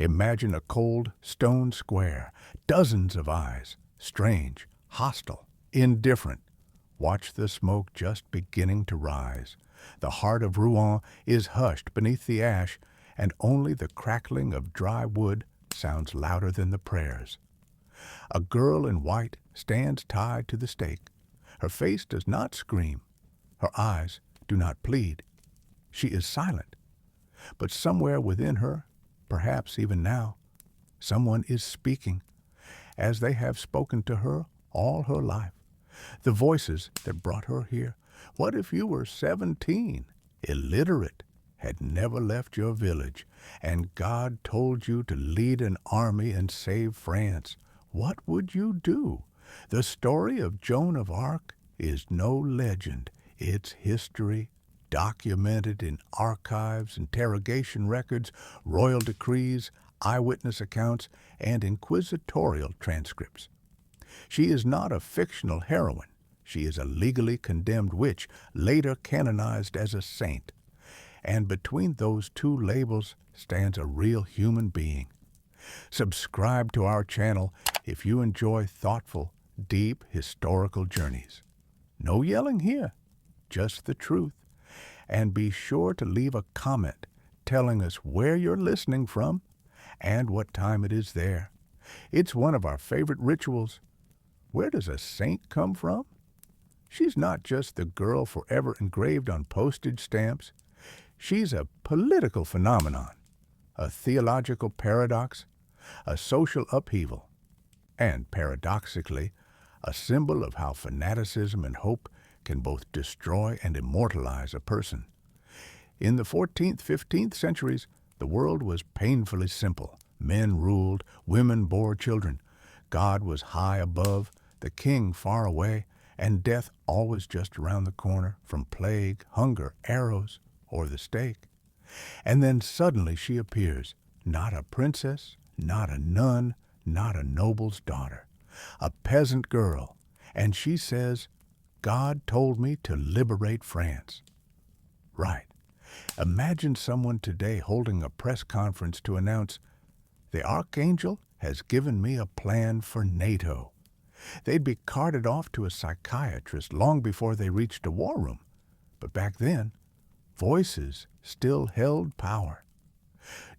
Imagine a cold stone square, dozens of eyes, strange, hostile, indifferent. Watch the smoke just beginning to rise. The heart of Rouen is hushed beneath the ash, and only the crackling of dry wood sounds louder than the prayers. A girl in white stands tied to the stake. Her face does not scream. Her eyes do not plead. She is silent. But somewhere within her, perhaps even now, someone is speaking, as they have spoken to her all her life. The voices that brought her here. What if you were 17, illiterate, had never left your village, and God told you to lead an army and save France? What would you do? The story of Joan of Arc is no legend. It's history, documented in archives, interrogation records, royal decrees, eyewitness accounts, and inquisitorial transcripts. She is not a fictional heroine. She is a legally condemned witch, later canonized as a saint. And between those two labels stands a real human being. Subscribe to our channel if you enjoy thoughtful, deep historical journeys. No yelling here, just the truth. And be sure to leave a comment telling us where you're listening from and what time it is there. It's one of our favorite rituals. Where does a saint come from? She's not just the girl forever engraved on postage stamps. She's a political phenomenon, a theological paradox, a social upheaval, and paradoxically, a symbol of how fanaticism and hope can both destroy and immortalize a person. In the 14th, 15th centuries, the world was painfully simple. Men ruled, women bore children. God was high above, the king far away, and death always just around the corner from plague, hunger, arrows, or the stake. And then suddenly she appears, not a princess, not a nun, not a noble's daughter, a peasant girl, and she says, God told me to liberate France. Right. Imagine someone today holding a press conference to announce, the Archangel has given me a plan for NATO. They'd be carted off to a psychiatrist long before they reached a war room. But back then, voices still held power.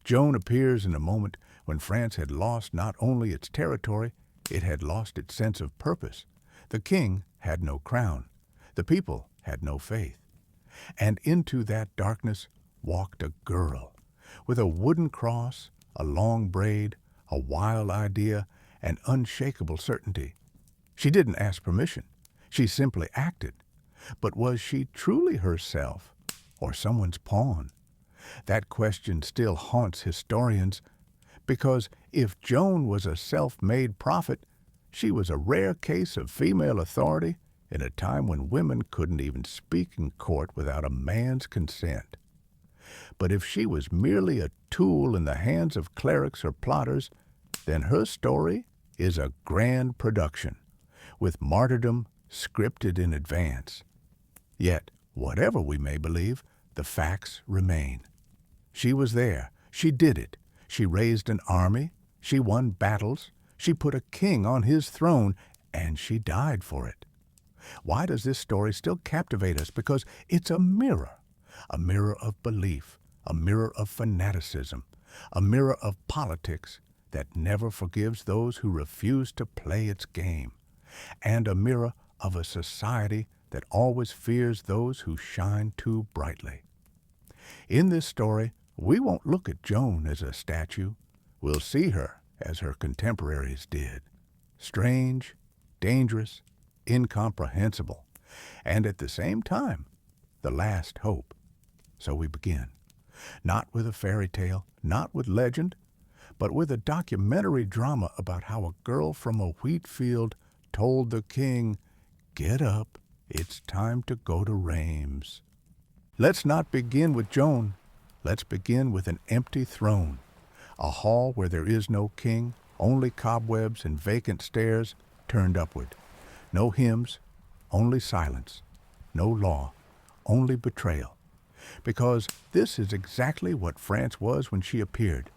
Joan appears in a moment when France had lost not only its territory, it had lost its sense of purpose. The king had no crown. The people had no faith. And into that darkness walked a girl with a wooden cross, a long braid, a wild idea, and unshakable certainty. She didn't ask permission. She simply acted. But was she truly herself or someone's pawn? That question still haunts historians, because if Joan was a self-made prophet, she was a rare case of female authority in a time when women couldn't even speak in court without a man's consent. But if she was merely a tool in the hands of clerics or plotters, then her story is a grand production, with martyrdom scripted in advance. Yet, whatever we may believe, the facts remain. She was there. She did it. She raised an army. She won battles. She put a king on his throne, and she died for it. Why does this story still captivate us? Because it's a mirror of belief, a mirror of fanaticism, a mirror of politics that never forgives those who refuse to play its game, and a mirror of a society that always fears those who shine too brightly. In this story, we won't look at Joan as a statue. We'll see her as her contemporaries did. Strange, dangerous, incomprehensible, and at the same time, the last hope. So we begin, not with a fairy tale, not with legend, but with a documentary drama about how a girl from a wheat field told the king, "Get up, it's time to go to Reims." Let's not begin with Joan. Let's begin with an empty throne, a hall where there is no king, only cobwebs and vacant stairs turned upward. No hymns, only silence. No law, only betrayal. Because this is exactly what France was when she appeared.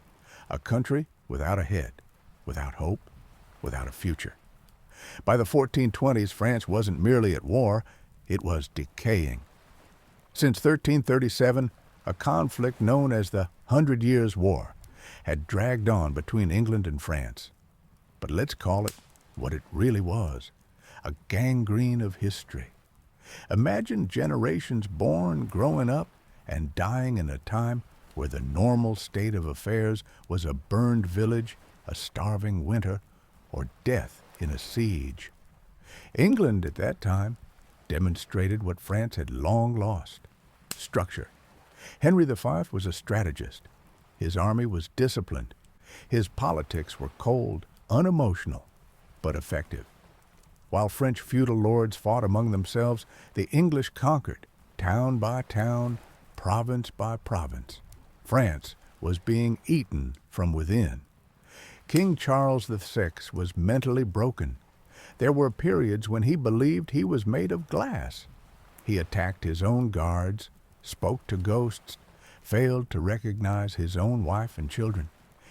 a country without a head, without hope, without a future. By the 1420s, France wasn't merely at war, it was decaying. Since 1337, a conflict known as the 100 Years' War had dragged on between England and France. But let's call it what it really was, a gangrene of history. Imagine generations born, growing up, and dying in a time where the normal state of affairs was a burned village, a starving winter, or death in a siege. England at that time demonstrated what France had long lost: structure. Henry V was a strategist. His army was disciplined. His politics were cold, unemotional, but effective. While French feudal lords fought among themselves, the English conquered, town by town, province by province. France was being eaten from within. King Charles VI was mentally broken. There were periods when he believed he was made of glass. He attacked his own guards, spoke to ghosts, failed to recognize his own wife and children.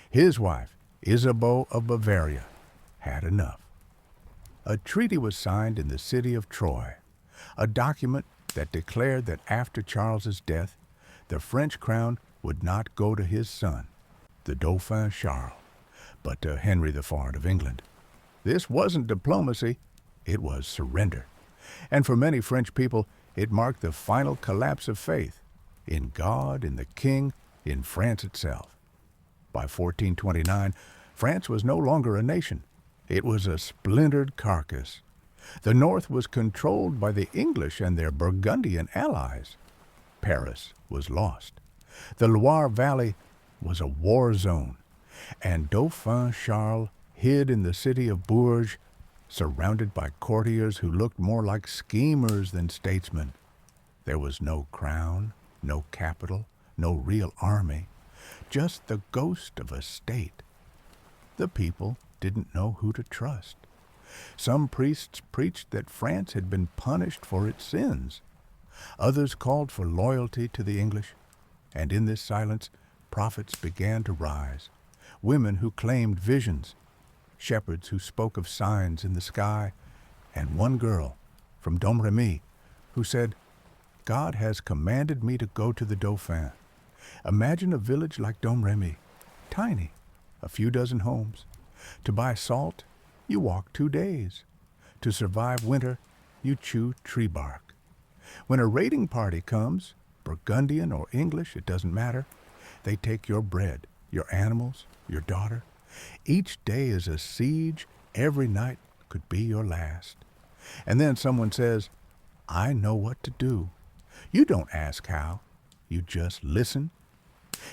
His wife, Isabeau of Bavaria, had enough. A treaty was signed in the city of Troyes, a document that declared that after Charles's death, the French crown would not go to his son, the Dauphin Charles, but to Henry IV of England. This wasn't diplomacy, it was surrender. And for many French people, it marked the final collapse of faith in God, in the king, in France itself. By 1429, France was no longer a nation. It was a splintered carcass. The north was controlled by the English and their Burgundian allies. Paris was lost. The Loire Valley was a war zone, and Dauphin Charles hid in the city of Bourges, surrounded by courtiers who looked more like schemers than statesmen. There was no crown, no capital, no real army, just the ghost of a state. The people didn't know who to trust. Some priests preached that France had been punished for its sins. Others called for loyalty to the English, and in this silence, prophets began to rise. Women who claimed visions, shepherds who spoke of signs in the sky, and one girl from Domremy who said, "God has commanded me to go to the Dauphin." Imagine a village like Domremy, tiny, a few dozen homes. To buy salt, you walk 2 days. To survive winter, you chew tree bark. When a raiding party comes, Burgundian or English, it doesn't matter, they take your bread, your animals, your daughter. Each day is a siege, every night could be your last. And then someone says, "I know what to do." You don't ask how, you just listen.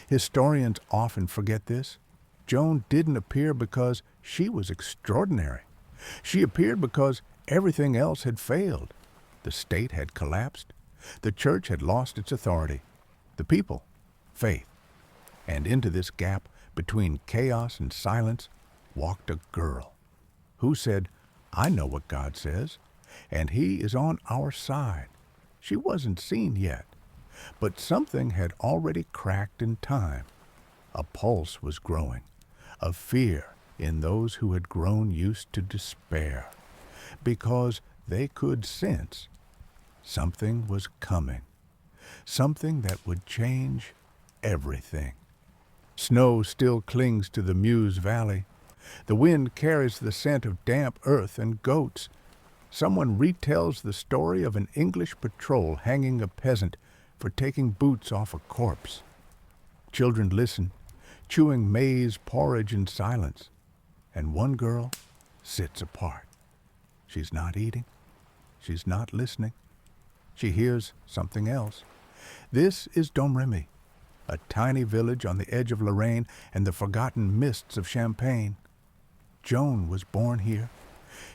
Historians often forget this. Joan didn't appear because she was extraordinary. She appeared because everything else had failed. The state had collapsed. The church had lost its authority. The people, faith. And into this gap between chaos and silence walked a girl who said, "I know what God says, and He is on our side." She wasn't seen yet, but something had already cracked in time. A pulse was growing, of fear in those who had grown used to despair, because they could sense something was coming, something that would change everything. Snow still clings to the Meuse Valley. The wind carries the scent of damp earth and goats. Someone retells the story of an English patrol hanging a peasant for taking boots off a corpse. Children listen, chewing maize porridge in silence, and one girl sits apart. She's not eating. She's not listening. She hears something else. This is Domremy, a tiny village on the edge of Lorraine and the forgotten mists of Champagne. Joan was born here.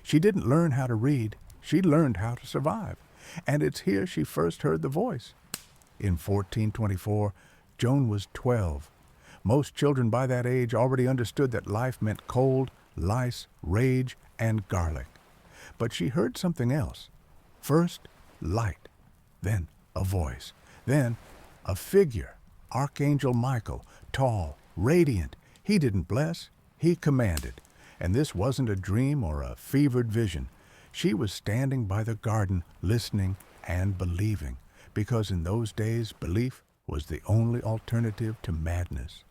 She didn't learn how to read. She learned how to survive. And it's here she first heard the voice. In 1424, Joan was 12. Most children by that age already understood that life meant cold, lice, rage, and garlic. But she heard something else. First, light. Then, a voice. Then, a figure. Archangel Michael, tall, radiant. He didn't bless, he commanded. And this wasn't a dream or a fevered vision. She was standing by the garden, listening and believing, because in those days belief was the only alternative to madness.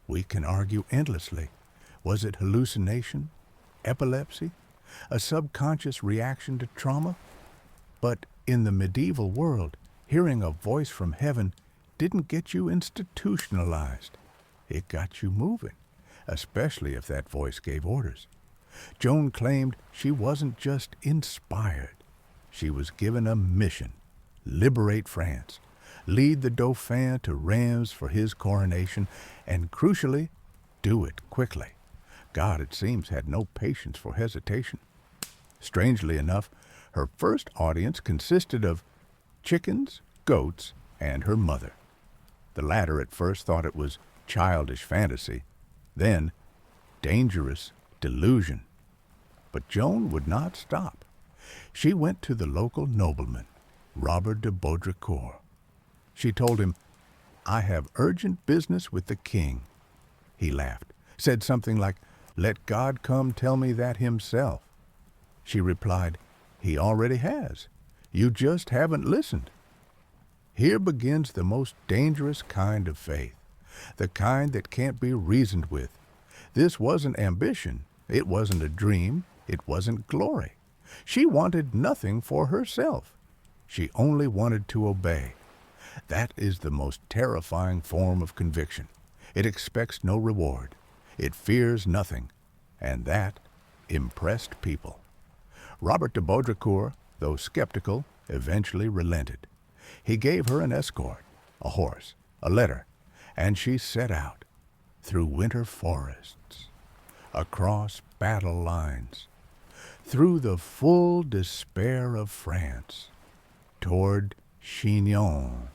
We can argue endlessly. Was it hallucination? Epilepsy? A subconscious reaction to trauma? But in the medieval world, hearing a voice from heaven didn't get you institutionalized. It got you moving, especially if that voice gave orders. Joan claimed she wasn't just inspired. She was given a mission: liberate France, lead the Dauphin to Reims for his coronation, and crucially, do it quickly. God, it seems, had no patience for hesitation. Strangely enough, her first audience consisted of chickens, goats, and her mother. The latter at first thought it was childish fantasy, then dangerous delusion. But Joan would not stop. She went to the local nobleman, Robert de Baudricourt. She told him, "I have urgent business with the king." He laughed, said something like, "Let God come tell me that himself." She replied, "He already has. You just haven't listened." Here begins the most dangerous kind of faith, the kind that can't be reasoned with. This wasn't ambition, it wasn't a dream, it wasn't glory. She wanted nothing for herself. She only wanted to obey. That is the most terrifying form of conviction. It expects no reward. It fears nothing. And that impressed people. Robert de Baudricourt, though skeptical, eventually relented. He gave her an escort, a horse, a letter, and she set out through winter forests, across battle lines, through the full despair of France, toward Chinon,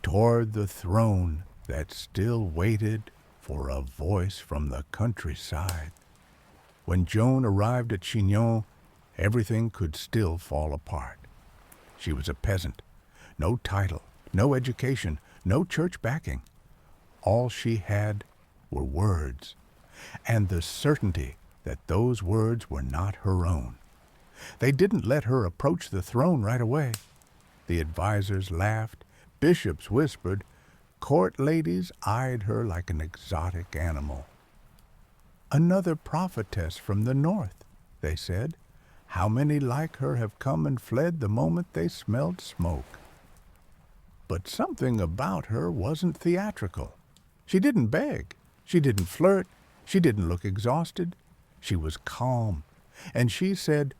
toward the throne that still waited for a voice from the countryside. When Joan arrived at Chinon, everything could still fall apart. She was a peasant, no title, no education, no church backing. All she had were words, and the certainty that those words were not her own. They didn't let her approach the throne right away. The advisors laughed, bishops whispered, court ladies eyed her like an exotic animal. "Another prophetess from the north," they said. "How many like her have come and fled the moment they smelled smoke?" But something about her wasn't theatrical. She didn't beg. She didn't flirt. She didn't look exhausted. She was calm. And she said,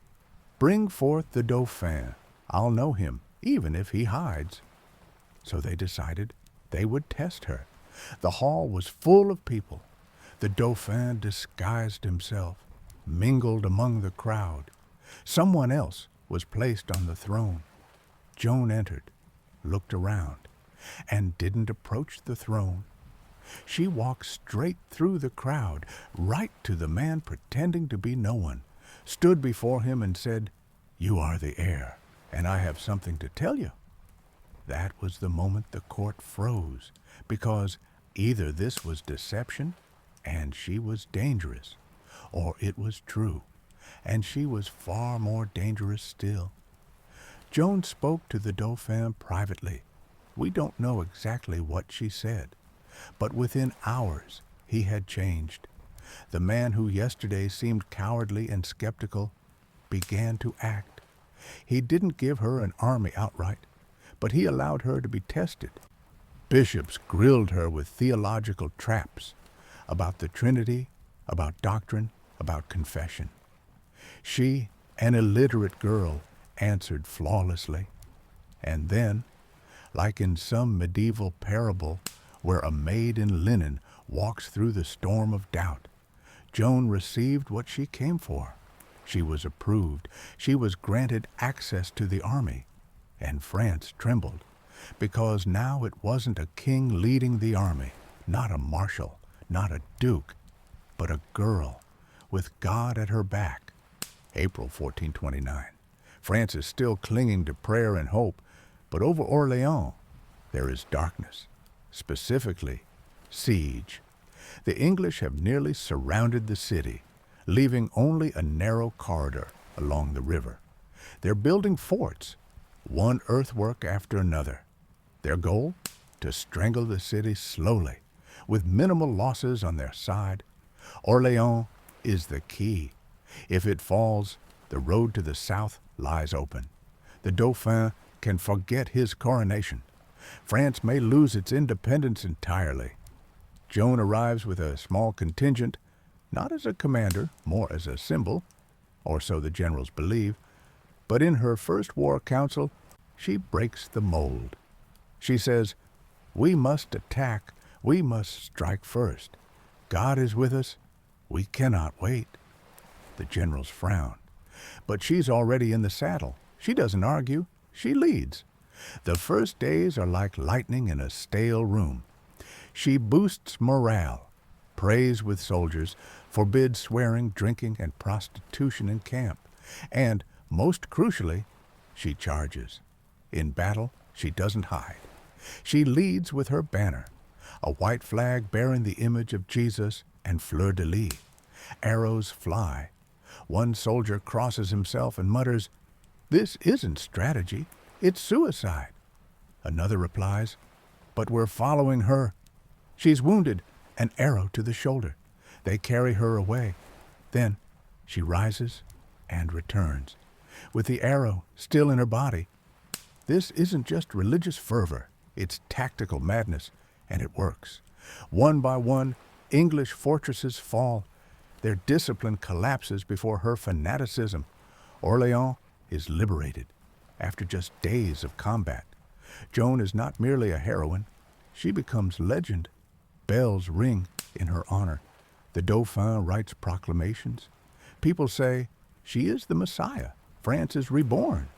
"Bring forth the Dauphin. I'll know him, even if he hides." So they decided they would test her. The hall was full of people. The Dauphin disguised himself, mingled among the crowd. Someone else was placed on the throne. Joan entered, looked around, and didn't approach the throne. She walked straight through the crowd, right to the man pretending to be no one, stood before him and said, "You are the heir, and I have something to tell you." That was the moment the court froze, because either this was deception, and she was dangerous, or it was true, and she was far more dangerous still. Joan spoke to the Dauphin privately. We don't know exactly what she said, but within hours he had changed. The man who yesterday seemed cowardly and skeptical began to act. He didn't give her an army outright, but he allowed her to be tested. Bishops grilled her with theological traps about the Trinity, about doctrine, about confession. She, an illiterate girl, answered flawlessly. And then, like in some medieval parable where a maid in linen walks through the storm of doubt, Joan received what she came for. She was approved. She was granted access to the army. And France trembled, because now it wasn't a king leading the army, not a marshal, not a duke, but a girl with God at her back. April 1429. France is still clinging to prayer and hope, but over Orléans there is darkness, specifically siege. The English have nearly surrounded the city, leaving only a narrow corridor along the river. They're building forts, one earthwork after another. Their goal? To strangle the city slowly, with minimal losses on their side. Orléans is the key. If it falls, the road to the south lies open. The Dauphin can forget his coronation. France may lose its independence entirely. Joan arrives with a small contingent, not as a commander, more as a symbol, or so the generals believe, but in her first war council, she breaks the mold. She says, "We must attack, we must strike first. God is with us, we cannot wait." The generals frown. But she's already in the saddle. She doesn't argue, she leads. The first days are like lightning in a stale room. She boosts morale, prays with soldiers, forbids swearing, drinking, and prostitution in camp. And, most crucially, she charges. In battle, she doesn't hide. She leads with her banner, a white flag bearing the image of Jesus and fleur-de-lis. Arrows fly. One soldier crosses himself and mutters, "This isn't strategy, it's suicide." Another replies, "But we're following her. She's wounded, an arrow to the shoulder." They carry her away. Then she rises and returns, with the arrow still in her body. This isn't just religious fervor, it's tactical madness, and it works. One by one, English fortresses fall. Their discipline collapses before her fanaticism. Orléans is liberated after just days of combat. Joan is not merely a heroine, she becomes legend. Bells ring in her honor. The Dauphin writes proclamations. People say, she is the Messiah. France is reborn.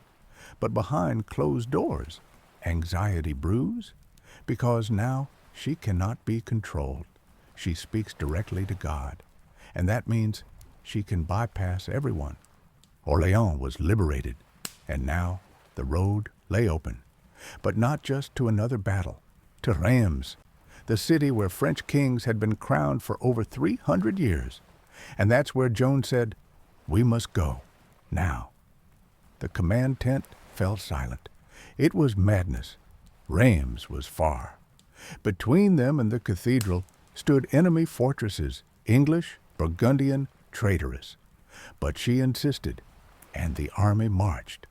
But behind closed doors, anxiety brews, because now she cannot be controlled. She speaks directly to God, and that means she can bypass everyone. Orléans was liberated, and now the road lay open. But not just to another battle, to Reims, the city where French kings had been crowned for over 300 years. And that's where Joan said, "We must go, now." The command tent fell silent. It was madness. Reims was far. Between them and the cathedral stood enemy fortresses, English, Burgundian, traitorous. But she insisted, and the army marched.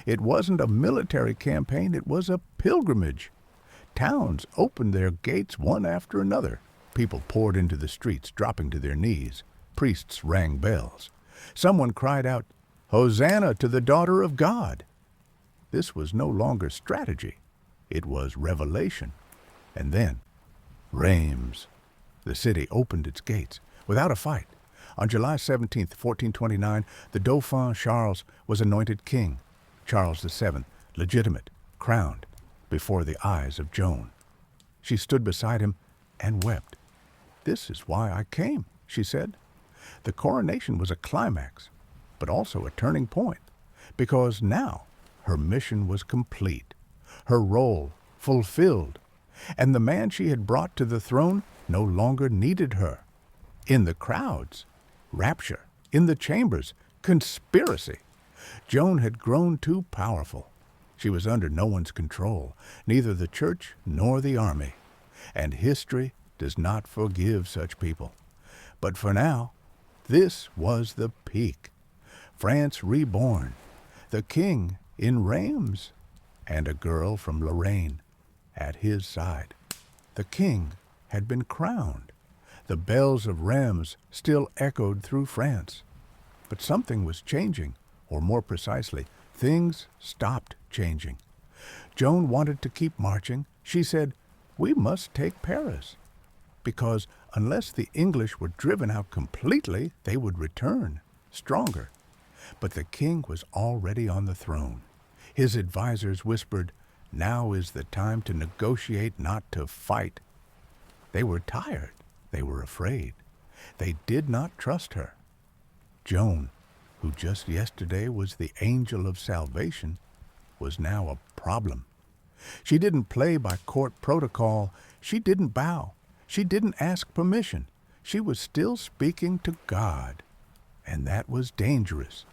It wasn't a military campaign, it was a pilgrimage. Towns opened their gates one after another. People poured into the streets, dropping to their knees. Priests rang bells. Someone cried out, "Hosanna to the daughter of God!" This was no longer strategy. It was revelation. And then, Reims. The city opened its gates without a fight. On July 17, 1429, the Dauphin Charles was anointed king. Charles VII, legitimate, crowned, before the eyes of Joan. She stood beside him and wept. "This is why I came," she said. The coronation was a climax, but also a turning point, because now her mission was complete, her role fulfilled, and the man she had brought to the throne no longer needed her. In the crowds, rapture. In the chambers, conspiracy. Joan had grown too powerful. She was under no one's control, neither the church nor the army. And history does not forgive such people. But for now, this was the peak. France reborn, the king in Reims, and a girl from Lorraine at his side. The king had been crowned. The bells of Reims still echoed through France. But something was changing, or more precisely, things stopped changing. Joan wanted to keep marching. She said, "We must take Paris," because unless the English were driven out completely, they would return, stronger. But the king was already on the throne. His advisors whispered, "Now is the time to negotiate, not to fight." They were tired. They were afraid. They did not trust her. Joan, who just yesterday was the angel of salvation, was now a problem. She didn't play by court protocol. She didn't bow. She didn't ask permission. She was still speaking to God, and that was dangerous.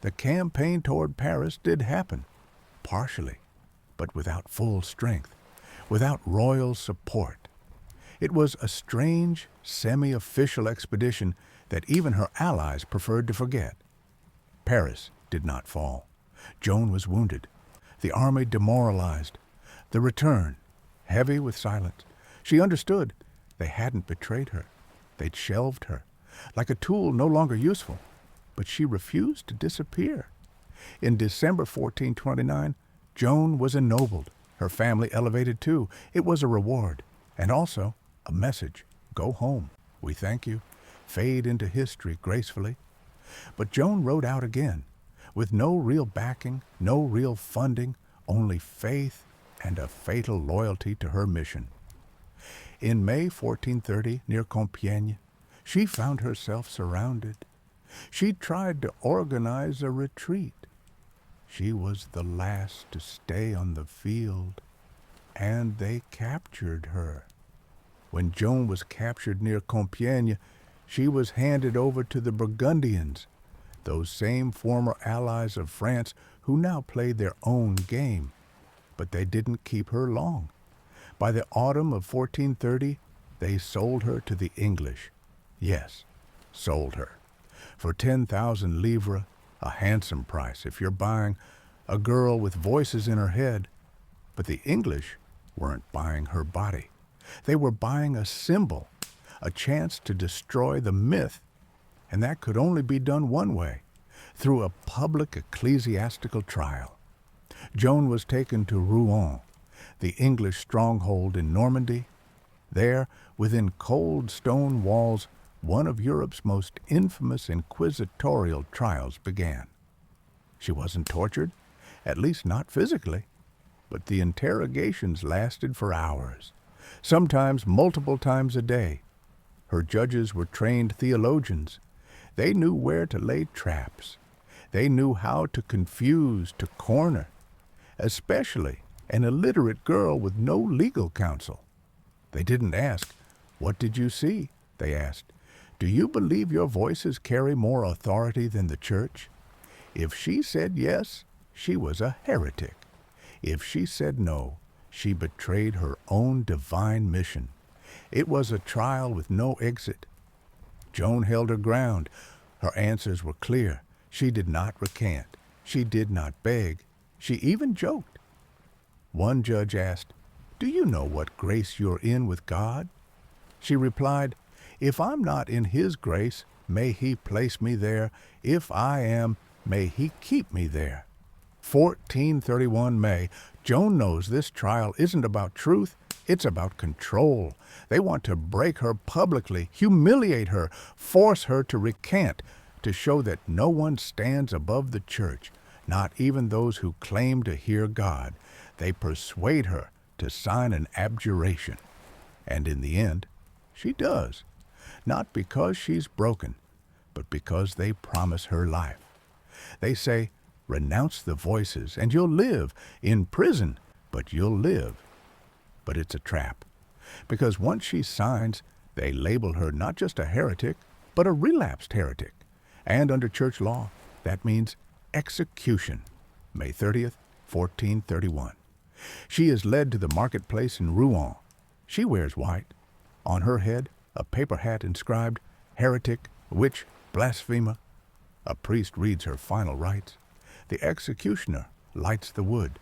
The campaign toward Paris did happen, partially, but without full strength, without royal support. It was a strange, semi-official expedition that even her allies preferred to forget. Paris did not fall. Joan was wounded. The army demoralized. The return, heavy with silence. She understood they hadn't betrayed her. They'd shelved her, like a tool no longer useful. But she refused to disappear. In December 1429, Joan was ennobled. Her family elevated too. It was a reward, and also a message. Go home. We thank you. Fade into history gracefully. But Joan rode out again, with no real backing, no real funding, only faith and a fatal loyalty to her mission. In May 1430, near Compiègne, she found herself surrounded. She tried to organize a retreat. She was the last to stay on the field, and they captured her. When Joan was captured near Compiègne, she was handed over to the Burgundians, those same former allies of France who now played their own game. But they didn't keep her long. By the autumn of 1430, they sold her to the English. Yes, sold her. For 10,000 livres, a handsome price if you're buying a girl with voices in her head. But the English weren't buying her body. They were buying a symbol, a chance to destroy the myth. And that could only be done one way, through a public ecclesiastical trial. Joan was taken to Rouen, the English stronghold in Normandy. There, within cold stone walls, one of Europe's most infamous inquisitorial trials began. She wasn't tortured, at least not physically, but the interrogations lasted for hours, sometimes multiple times a day. Her judges were trained theologians. They knew where to lay traps. They knew how to confuse, to corner, especially an illiterate girl with no legal counsel. They didn't ask, "What did you see?" They asked, "Do you believe your voices carry more authority than the church?" If she said yes, she was a heretic. If she said no, she betrayed her own divine mission. It was a trial with no exit. Joan held her ground. Her answers were clear. She did not recant. She did not beg. She even joked. One judge asked, "Do you know what grace you're in with God?" She replied, "If I'm not in His grace, may He place me there. If I am, may He keep me there." 1431 May. Joan knows this trial isn't about truth, it's about control. They want to break her publicly, humiliate her, force her to recant, to show that no one stands above the church, not even those who claim to hear God. They persuade her to sign an abjuration. And in the end, she does. Not because she's broken, but because they promise her life. They say, "Renounce the voices and you'll live. In prison, but you'll live." But it's a trap. Because once she signs, they label her not just a heretic, but a relapsed heretic. And under church law, that means execution. May 30th, 1431. She is led to the marketplace in Rouen. She wears white. On her head, a paper hat inscribed, "Heretic, Witch, Blasphemer." A priest reads her final rites. The executioner lights the wood.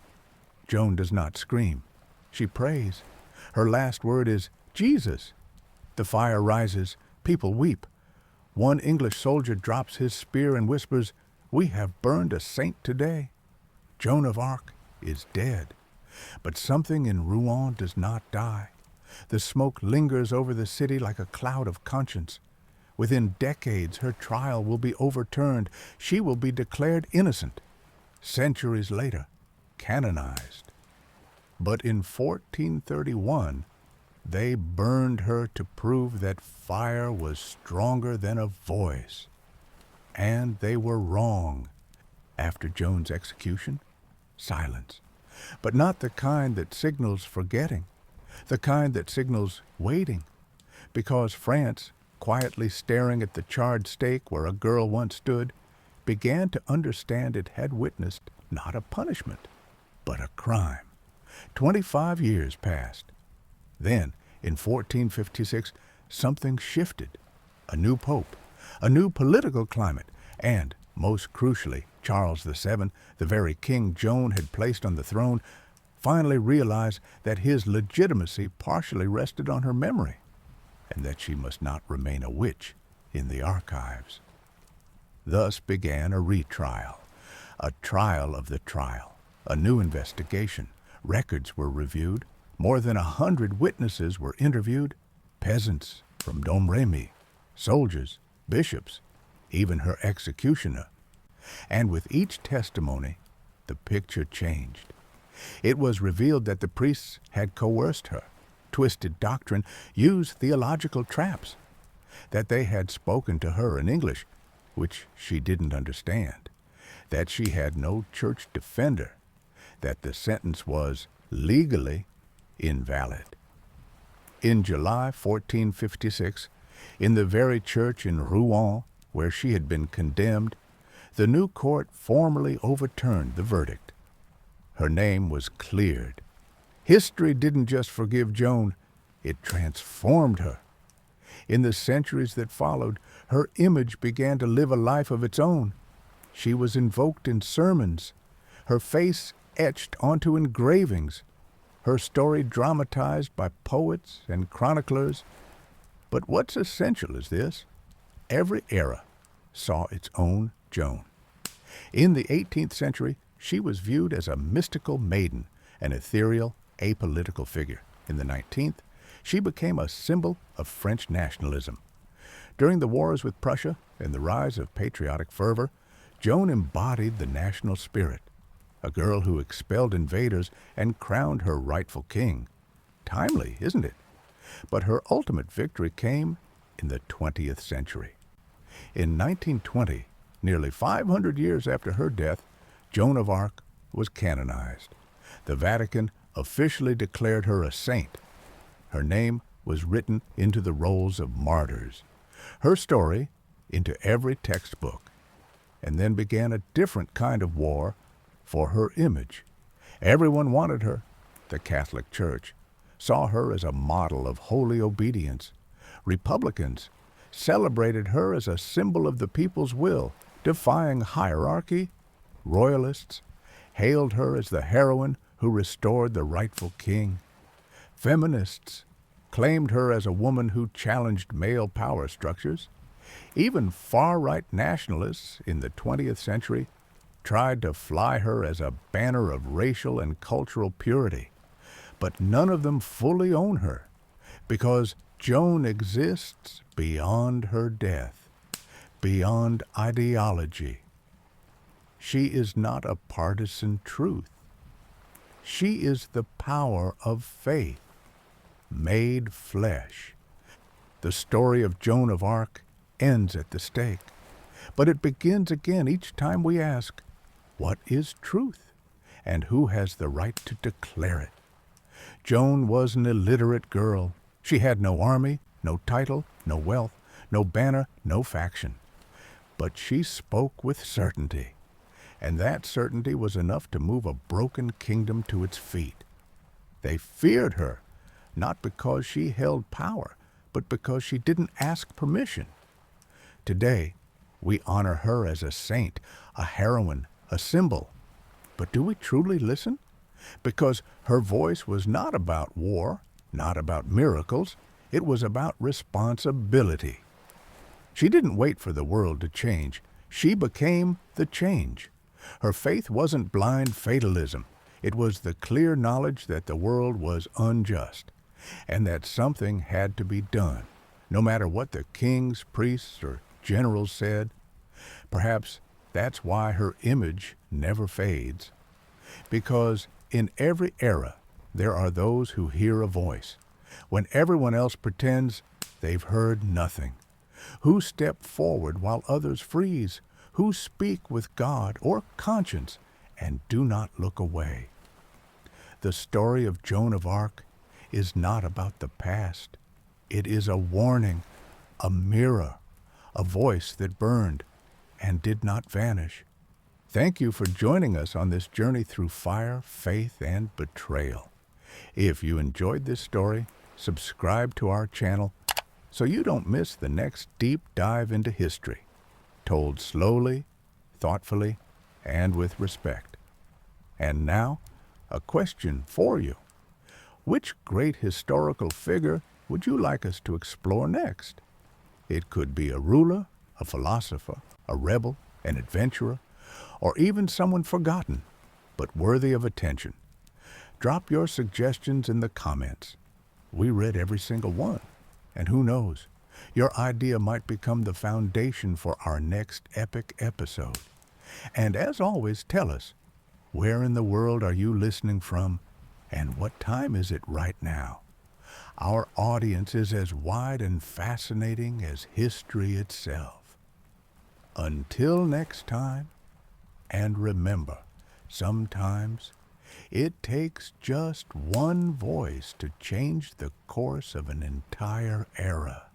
Joan does not scream. She prays. Her last word is, "Jesus." The fire rises. People weep. One English soldier drops his spear and whispers, "We have burned a saint today." Joan of Arc is dead. But something in Rouen does not die. The smoke lingers over the city like a cloud of conscience. Within decades, her trial will be overturned. She will be declared innocent. Centuries later, canonized. But in 1431, they burned her to prove that fire was stronger than a voice. And they were wrong. After Joan's execution, silence. But not the kind that signals forgetting, the kind that signals waiting. Because France, quietly staring at the charred stake where a girl once stood, began to understand it had witnessed not a punishment, but a crime. 25 years passed. Then, in 1456, something shifted. A new pope, a new political climate, and, most crucially, Charles VII, the very king Joan had placed on the throne, finally realized that his legitimacy partially rested on her memory, and that she must not remain a witch in the archives. Thus began a retrial, a trial of the trial, a new investigation. Records were reviewed. More than 100 witnesses were interviewed. Peasants from Domremy, soldiers, bishops, even her executioner. And with each testimony, the picture changed. It was revealed that the priests had coerced her, twisted doctrine, used theological traps, that they had spoken to her in English, which she didn't understand, that she had no church defender, that the sentence was legally invalid. In July 1456, in the very church in Rouen where she had been condemned, the new court formally overturned the verdict. Her name was cleared. History didn't just forgive Joan, it transformed her. In the centuries that followed, her image began to live a life of its own. She was invoked in sermons, her face etched onto engravings, her story dramatized by poets and chroniclers. But what's essential is this: every era saw its own Joan. In the 18th century, she was viewed as a mystical maiden, an ethereal, apolitical figure. In the 19th, she became a symbol of French nationalism. During the wars with Prussia and the rise of patriotic fervor, Joan embodied the national spirit, a girl who expelled invaders and crowned her rightful king. Timely, isn't it? But her ultimate victory came in the 20th century. In 1920, nearly 500 years after her death, Joan of Arc was canonized. The Vatican officially declared her a saint. Her name was written into the rolls of martyrs, her story into every textbook. And then began a different kind of war for her image. Everyone wanted her. The Catholic Church saw her as a model of holy obedience. Republicans celebrated her as a symbol of the people's will, defying hierarchy. Royalists hailed her as the heroine who restored the rightful king. Feminists claimed her as a woman who challenged male power structures. Even far-right nationalists in the 20th century tried to fly her as a banner of racial and cultural purity. But none of them fully own her, because Joan exists beyond her death, beyond ideology. She is not a partisan truth. She is the power of faith, made flesh. The story of Joan of Arc ends at the stake, but it begins again each time we ask, what is truth, and who has the right to declare it? Joan was an illiterate girl. She had no army, no title, no wealth, no banner, no faction. But she spoke with certainty, and that certainty was enough to move a broken kingdom to its feet. They feared her, not because she held power, but because she didn't ask permission. Today, we honor her as a saint, a heroine, a symbol. But do we truly listen? Because her voice was not about war, not about miracles. It was about responsibility. She didn't wait for the world to change. She became the change. Her faith wasn't blind fatalism. It was the clear knowledge that the world was unjust, and that something had to be done, no matter what the kings, priests, or generals said. Perhaps that's why her image never fades. Because in every era, there are those who hear a voice, when everyone else pretends they've heard nothing, who step forward while others freeze, who speak with God or conscience and do not look away. The story of Joan of Arc is not about the past. It is a warning, a mirror, a voice that burned and did not vanish. Thank you for joining us on this journey through fire, faith, and betrayal. If you enjoyed this story, subscribe to our channel so you don't miss the next deep dive into history, told slowly, thoughtfully, and with respect. And now, a question for you. Which great historical figure would you like us to explore next? It could be a ruler, a philosopher, a rebel, an adventurer, or even someone forgotten, but worthy of attention. Drop your suggestions in the comments. We read every single one, and who knows, your idea might become the foundation for our next epic episode. And as always, tell us, where in the world are you listening from, and what time is it right now? Our audience is as wide and fascinating as history itself. Until next time, and remember, sometimes it takes just one voice to change the course of an entire era.